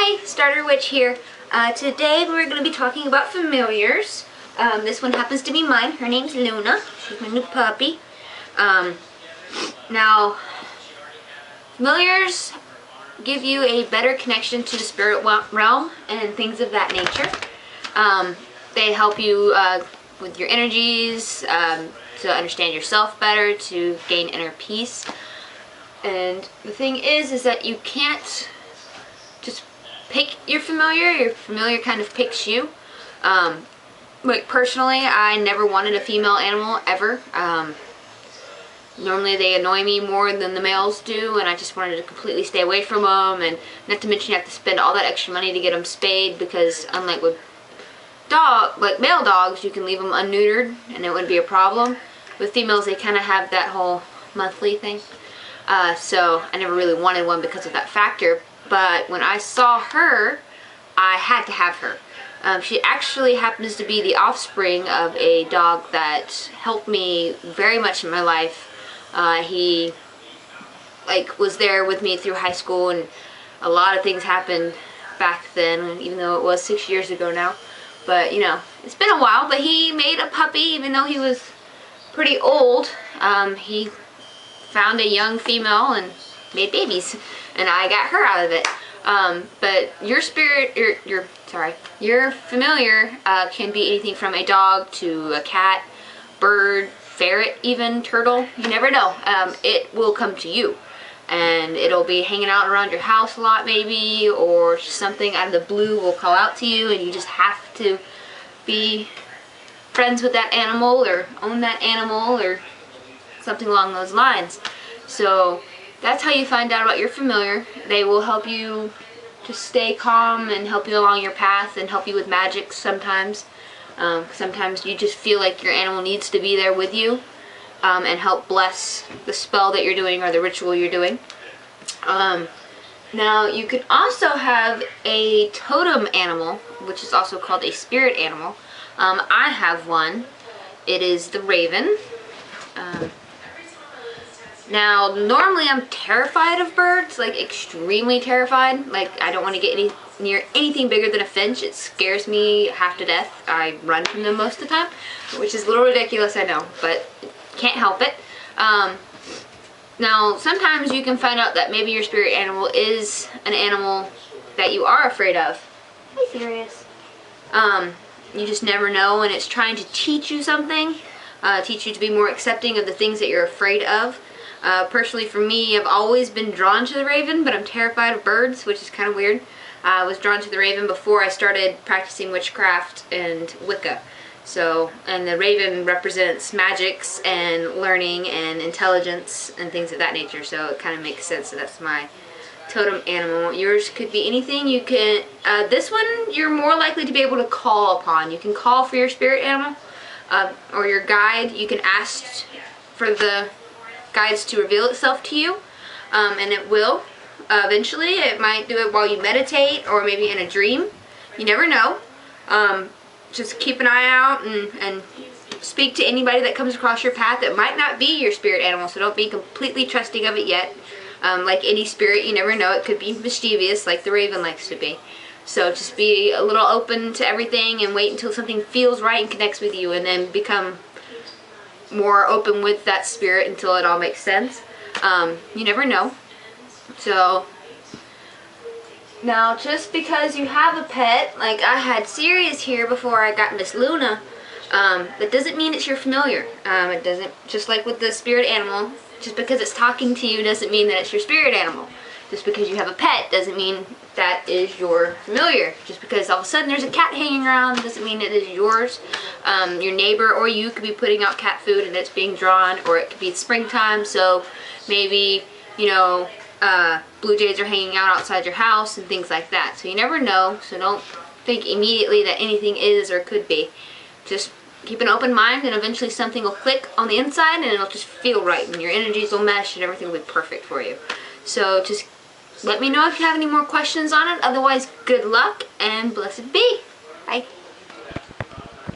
Hey, StarterWitch here. Today we're going to be talking about familiars. This one happens to be mine. Her name's Luna. She's my new puppy. Now, familiars give you a better connection to the spirit realm and things of that nature. They help you with your energies, to understand yourself better, to gain inner peace. And the thing is that you can't just pick your familiar kind of picks you. Like personally, I never wanted a female animal ever. Normally they annoy me more than the males do, and I just wanted to completely stay away from them. And not to mention you have to spend all that extra money to get them spayed, because unlike with male dogs, you can leave them unneutered and it wouldn't be a problem. With females, they kind of have that whole monthly thing. So I never really wanted one because of that factor. But when I saw her, I had to have her. She actually happens to be the offspring of a dog that helped me very much in my life. He was there with me through high school, and a lot of things happened back then, even though it was 6 years ago now. But you know, it's been a while. But he made a puppy, even though he was pretty old. He found a young female and made babies, and I got her out of it. But your familiar can be anything from a dog to a cat, bird, ferret, even turtle. You never know. It will come to you, and it'll be hanging out around your house a lot maybe, or something out of the blue will call out to you, and you just have to be friends with that animal or own that animal or something along those lines. So that's how you find out about your familiar. They will help you to stay calm and help you along your path and help you with magic sometimes. Sometimes you just feel like your animal needs to be there with you and help bless the spell that you're doing or the ritual you're doing. Now you could also have a totem animal, which is also called a spirit animal. I have one. It is the raven. Now, normally I'm terrified of birds, like extremely terrified. Like, I don't want to get near anything bigger than a finch. It scares me half to death. I run from them most of the time, which is a little ridiculous, I know, but can't help it. Now, sometimes you can find out that maybe your spirit animal is an animal that you are afraid of. Are you serious? You just never know, and it's trying to teach you something, teach you to be more accepting of the things that you're afraid of. Personally for me, I've always been drawn to the raven, but I'm terrified of birds, which is kind of weird. I was drawn to the raven before I started practicing witchcraft and Wicca. So, and the raven represents magics and learning and intelligence and things of that nature, so it kind of makes sense. So that's my totem animal. Yours could be anything. You can, this one you're more likely to be able to call upon. You can call for your spirit animal or your guide. You can ask for the guides to reveal itself to you, and it will eventually. It might do it while you meditate or maybe in a dream. You never know. Just keep an eye out and speak to anybody that comes across your path that might not be your spirit animal, so don't be completely trusting of it yet. Like any spirit, you never know. It could be mischievous like the raven likes to be. So just be a little open to everything and wait until something feels right and connects with you, and then become more open with that spirit until it all makes sense. You never know. So now, just because you have a pet, like I had Sirius here before I got Miss Luna, that doesn't mean it's your familiar. It doesn't, just like with the spirit animal, just because it's talking to you doesn't mean that it's your spirit animal. Just because you have a pet doesn't mean that is your familiar. Just because all of a sudden there's a cat hanging around doesn't mean it is yours. Your neighbor or you could be putting out cat food and it's being drawn, or it could be springtime, so maybe, you know, blue jays are hanging out outside your house and things like that. So you never know, so don't think immediately that anything is or could be. Just keep an open mind, and eventually something will click on the inside and it'll just feel right, and your energies will mesh and everything will be perfect for you. So just let me know if you have any more questions on it. Otherwise, good luck and blessed be. Bye.